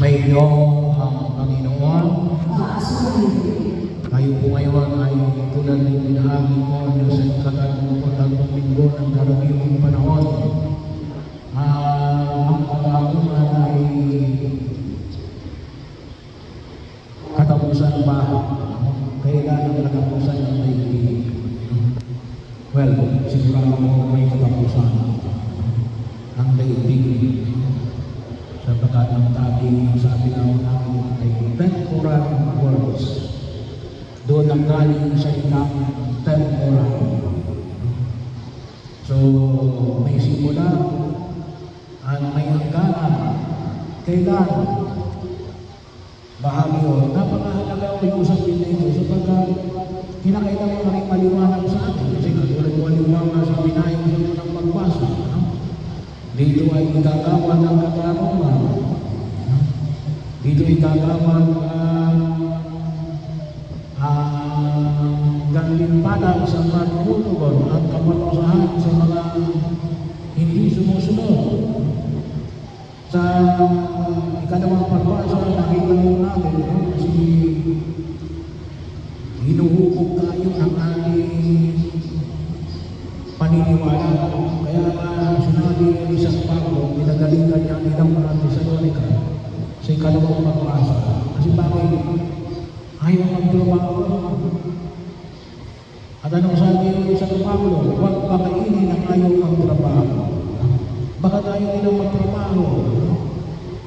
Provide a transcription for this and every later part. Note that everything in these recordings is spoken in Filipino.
Sumainyo ang Panginoon. Kayo po ngayon ay tulad ng pinahagi ko na sa ikatatlumputang linggo ng karaniwang panahon. Ang pag-aakuman ay katapusan ba? Kailan ang katapusan ng daigdig? Well, sigurado ko may katapusan ang daigdig. Sapagkat ang taging sabi namin ay temporal words. Doon ang galing sa ikang temporal. So, may simula at may hangganan. Kailan? Bahagi yun. Napakahalaga ko yung usapin na ito sapagkat kinakailangan mo rin maliwanag sa atin. Kasi katulad mo aliwanag sa pinayang mo ng pagbasa. Dito ay igagawa ng katarungan. Dito igagawa gantimpala sa manunubon at kapatusahan sa mga hindi sumusunod. Sa ikalawang pagbasa, nakita mo natin, kasi hinuhukog tayo ng ating paniniwala. Kaya sinabi ni San Pablo, pinagalingan niya ang ilang mga Tesalonica sa ikalawang pagbasa. Kasi bakit? Ayaw magtrabaho. At anong sabi ni San Pablo? Huwag pakainin ang ayaw magtrabaho. Baka tayo nilang magtrabaho.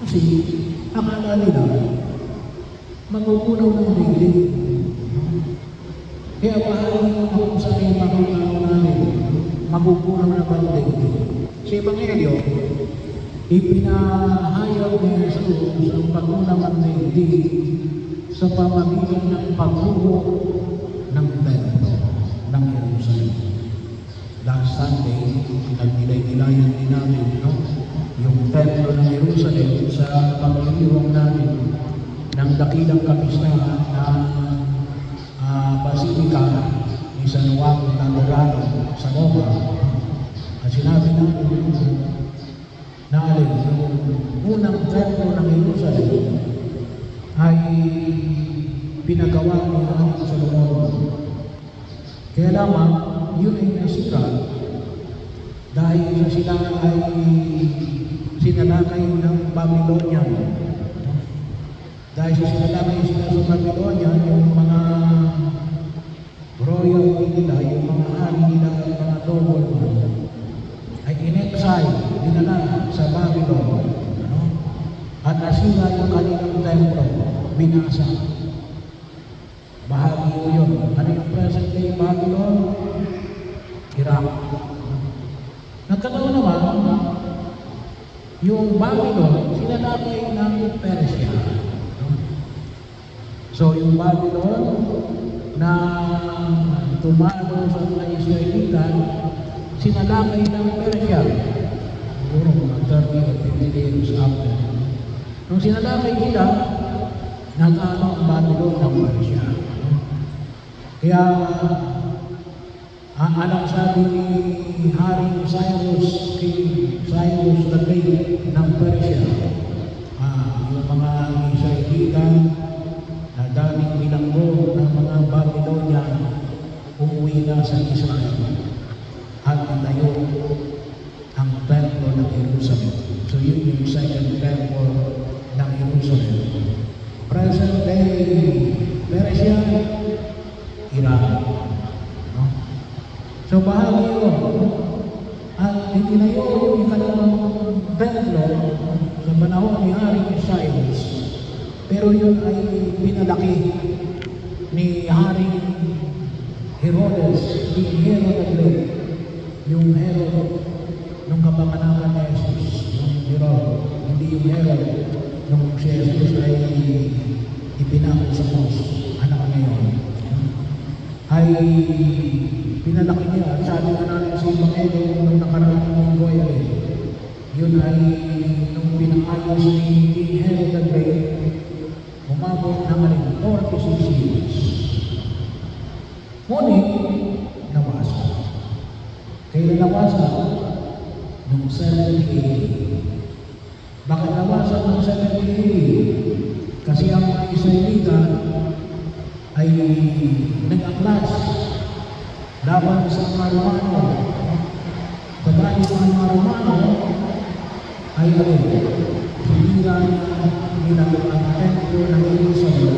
Kasi akala nila magugunaw ng daigdig. Kaya paano yung kung saan yung makikita namin magugunaw na daigdig. Sa Ebanghelyo, ipinahayag ni Jesus ang pag-unang ng daigdig sa pamamagitan ng pagbuo ng templo ng Jerusalem. Last Sunday, pinagbilay-bilayan din namin yung templo ng Jerusalem sa pagkiliwang namin ng dakilang kapistahan ng Basilica ni San Juan Laterano sa Roma. At sinabi namin na alin, yung unang templo ng Jerusalem ay pinagawa ni Haring Solomon. Kaya lamang, yun ay nasira dahil sila ay sinalakay ng Babylonian. Dahil sinalakay sila sa Babylonian, yung mga royalty nila, yung mga hari nila, yung mga nobleman, ay in-exile, dinala sa Babylon. At nasira yung kanilang templo, binasa. Bahagi mo yun. Ano yung present day Babylon? Iraq. Nagkataon naman, yung Babylon, sinalakay ng Persia. So yung Babylon na tumalo sa mga Israelita, sinalakay ng Persia. Siguro mga 30 or 50 years after. Nung sinalakay nila, nag-ano ang Babylon ng Persia. Kaya, alam sabi ni Haring Cyrus, King Cyrus the Great ng Persia, yung mga Israelita na daming bilanggo ng mga Babylonian umuwi na sa Israel at itayo ang templo ng Jerusalem. So yun yung second temple ng Jerusalem. Present day Persia, Iraq. So bahagi yun. At itinayo yung ikalawang templo sa panahon ni Haring Cyrus. Pero yun ay pinalaki ni Haring Herodes, King Herod the Great. Yung Herod nung kapanganakan ni Jesus, yung Herod, hindi yung Herod nung si Jesus ay ipinako sa cross, anak ngayon, ay pinalaki niya. At sabi nga natin sa Ebanghelyo nung nakaraang linggo ay yun ay nung pinangayos ni King Herod the Great, umabot ng 46 years. Ngunit, nawasa. Kailan nawasa? Nung 70 AD. Bakit nawasa ng 70 kasi ang mga Israelita ay nag-aklas laban sa mga Romano. Pagkali ng mga Romano ay sinira nila ang templo ng Jerusalem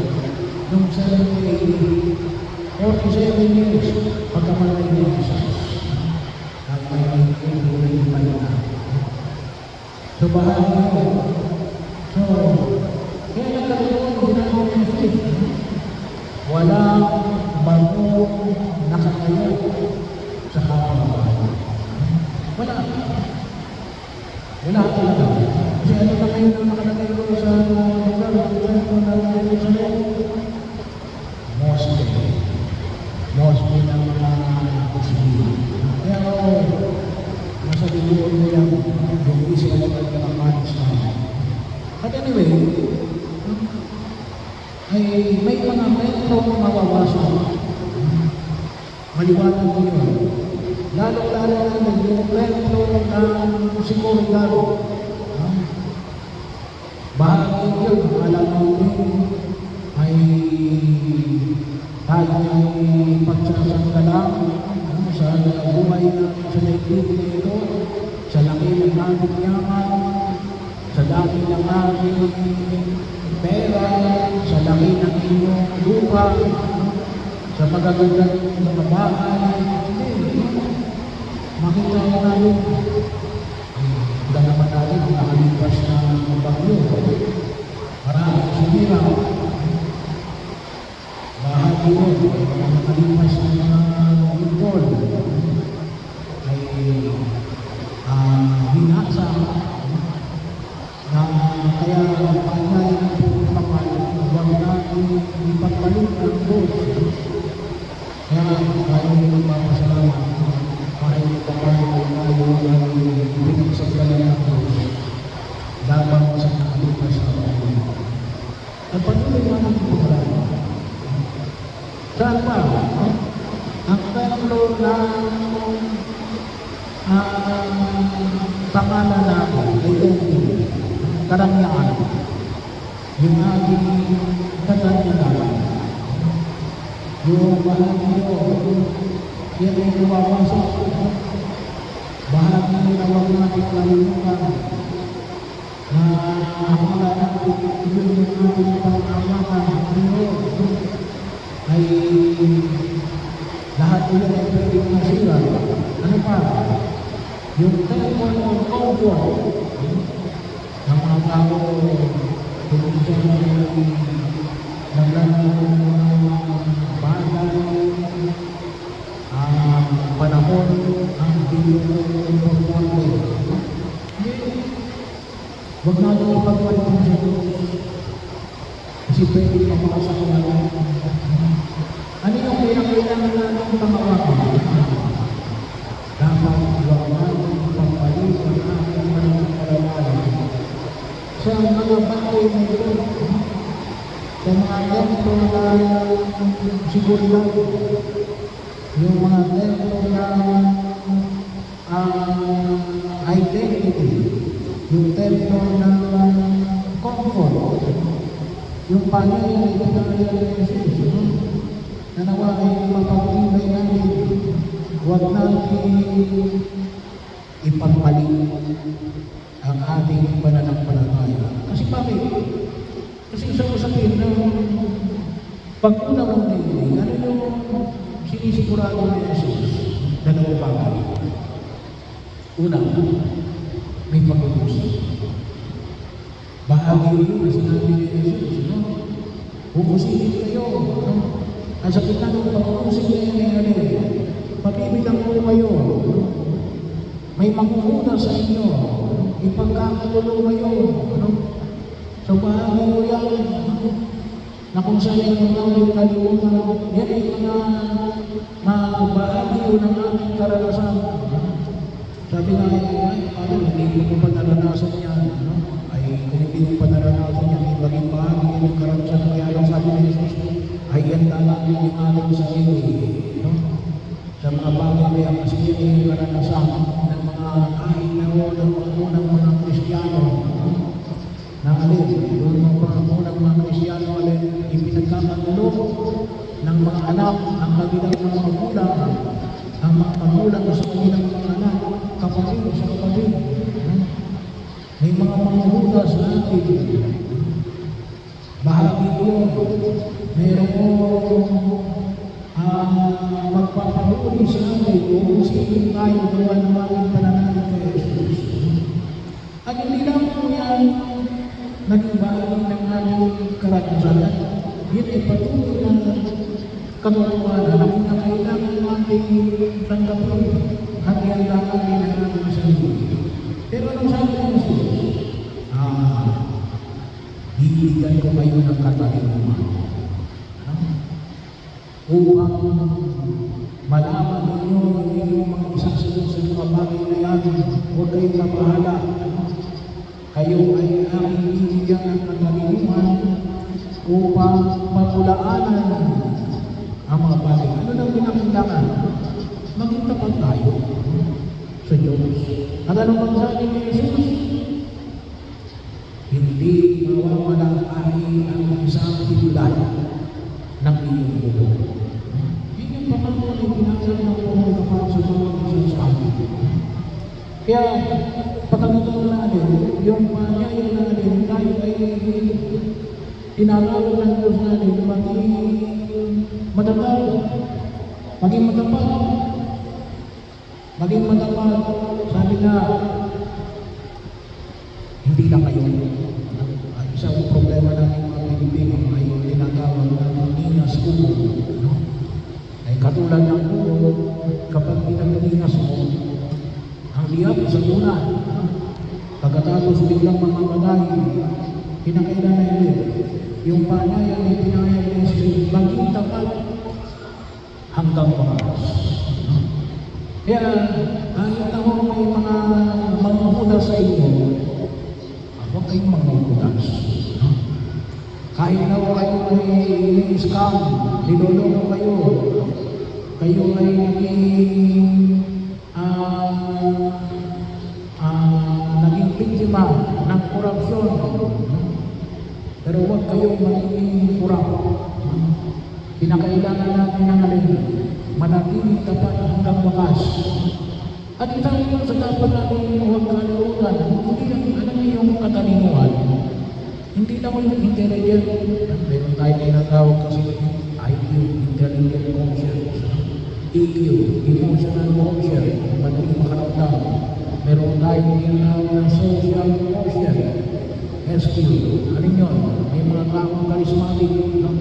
noong 70 47 years pagkamalay ni Jesus. At may pinuli pa na. So bahagi ko. So, kaya nagkaroon ginagawa ng faith. Walang bagong nakatayo sa kapwa. Wala. Wala talaga. Kasi ano na kayo na nakalagay ko sa lugar na Jerusalem? Mosque ng mga Muslim. Kaya nasa libuon mo lang yung isip at kamanis namin. But anyway, ay may mga metro mawawasan. Maliwanag mo yun. Lalo-lalo na yung metro ng seguridad. Bahagi yun, alam mo ay tayo ay pagsasanggalang sa buhay natin sa daigdig na ito, sa laki ng ating yaman, sa laki ng ating pera, sa laki ng inyong lupa, sa magagandang mga bahay. Makita mo natin, wala naman natin ang nakalipas na bagyo. Maraming sumira. Bahagi yun, mga nakalipas na mga lingkod ay hinasa na kaya panay ng mga huwag natin ipagpalit ang Diyos. Kaya tayo magpapasalamat para ipagpalit tayo ang pinagsagalan ng Diyos laban sa nakalipas na bagyo. At patuloy naman ito marami. Saan pa? Ang templo ng pangalan natin ay templo. Karangyaan. Yung ating katanyanan. Yung bahagi yun, yan ay nawawasak. Bahagi yun na huwag natin kalimutan. Na akala natin yun yung ating pang-amakan. Ay lahat yun ay pwedeng masira. Ano pa? Yung temple of comfort ng mga tao kung siya ay naglalaro ng bagay panahon ang importante. Huwag natin ipagpalit sa Diyos kasi pwede mamakasakalaman. Ano yung kailangan natin pangawakan? Dapat huwag natin pagpalit ang ating pananampalataya sa mga bagay na ito, sa mga templo na seguridad, yung mga templo na identity, yung templo na comfort, yung panay na ipinakaya ng Jesus, na nawa ay mapagtibay natin, huwag natin ipagpalit ang ating pananampalataya. Kasi bakit? Kasi sa usapin na pag-una mong nailig, ano yung sinisigurado ni Jesus? Dalawang bagay. Una, may pag-uusap. Bahagi yun na sinabi ni Jesus, no? Uusipin kayo, no? Ang sakit na nung pag-uusip niya pabibilang po kayo, no? May mangunguna sa inyo, ipagkakatulo kayo, no? So bahagi mo yan, na kung saan yung namin kalimutan, yan ay mga bahagi ng ating karanasan. Sabi nga, paano, hindi ko pa naranasan yan, no? Ay, kung hindi ko pa naranasan yan, maging bahagi ng karanasan, kaya lang sabi ni Jesus, ay yan namin yung ating sarili, no? Sa mga bagay ang masili yung karanasan ng mga kahit na ng mga unang mga Kristiyano, na yung mga unang mga Kristyano alin ipinagkakagulo ng mga anak ang kabilang mga magulang, ang mga magulang sa kanilang mga anak, kapatid sa kapatid. May mga manghuhudas sa atin. Bahagi yun. Mayroong magpapahuli sa atin kung sino tayo gawa ng ating pananalig kay Jesus. At hindi lang po yan naging bahagi ng ating karanasan. Yun ay patuloy na katotohanan na kinakailangan natin tanggapin at iandakan din ang ating sarili. Pero anong sabi ng Jesus? Bibigyan ko kayo ng katalinuhan upang malaman ninyo yung inyong mga isasunod sa mga bagay na yan. Huwag kayong mabahala. Kayo ay aking bibigyan ng katalinuhan upang mapulaanan ang mga bagay. Ano nang pinakailangan? Maging tapat tayo sa Diyos. At anong magsabi ni Jesus? Hindi mawawala ay ang isang titulan ng iyong buhay. Yun yung pangalawa na ginagawa ng pumulapang sa mga isang sa amin. Kaya, pagkakataon natin, yung panyaya natin, tayo ay tinatawag ng Diyos natin maging matatag, maging matapat. Maging matapat, sabi nga, hindi lang kayo. Isang problema namin mga Pilipino ay tinatawag ng ninas kubo. No? Ay katulad ng kubo, kapag pinag-ninas mo, ang liyap sa una, pagkatapos biglang mamamatay, pinakailangan yun. Yung panayang ay pinakailangan yun, maging tapat hanggang wakas. Kaya, kahit ako may mga manghuhudas sa inyo, huwag kayong manghuhudas. Kahit na kayo ay scam, niloloko kayo, kayo ay naging biktima ng korupsyon. Pero huwag kayong magiging kurap. Pinakailangan natin ng alin, manatiling tapat hanggang wakas. At isang yun sa dapat natin huwag nakalimutan, hindi lang, alam niyo yung katalinuhan, hindi lang yung intelligent. Meron tayo tinatawag kasi IQ, intelligent quotient, EQ, emotional quotient, madaling makaramdam. Meron tayo tinatawag ng social quotient, SQ. Alin yun? May mga taong charismatic, no?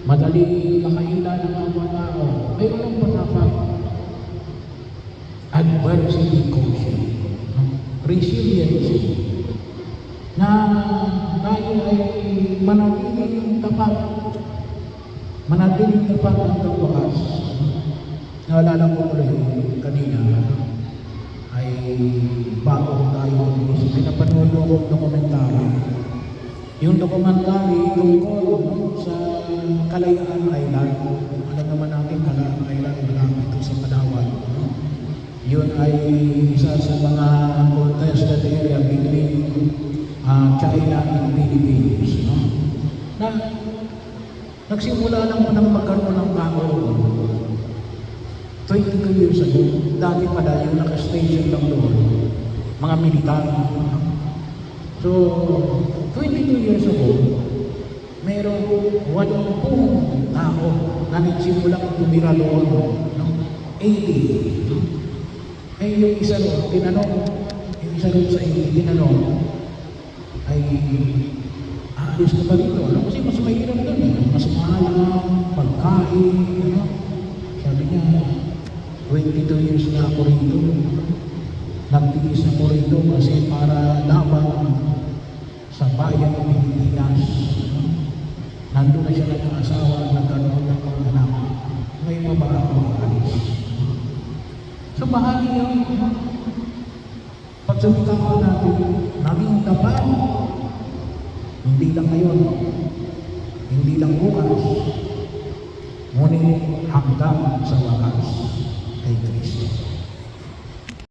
Madali makaila ng mga tao. Mayroon lang pagkapat. Adversity quotient, no? Resiliency, na tayo ay manatiling tapat hanggang wakas. Naalala ko ulit kanina ay bago tayo pinapanood ko dokumentary. Yung dokumentary tungkol sa Kalayaan Island. Alam naman natin Kalayaan Island malapit ito sa Palawan. Yun ay isa sa mga contested area between China and Philippines. No? Na nagsimula lang nang magkaroon ng tao 22 years ago. Dati pala yung naka-station lang doon, mga militar. So, 22 years ago, mayroong 80 tao na nagsimulang tumira doon. No? 80. No? Eh, yung isa ron, sa 80, tinanong, ay aalis ka ba dito? Ano? Kasi mas mahirap doon eh. Mas mahal ang pagkain. Ano? Sabi niya, 22 years na ako rito. Nagtiis ako rito kasi para laban sa bayan ng Pilipinas. Nandun na siya nag-asawa, nagkaroon ng mga anak. Ngayon ba ako aalis? So bahagi yun. Pagsalita ko natin, naging tapat. Hindi lang ngayon, hindi lang bukas, ngunit hanggang sa wakas kay Kristo.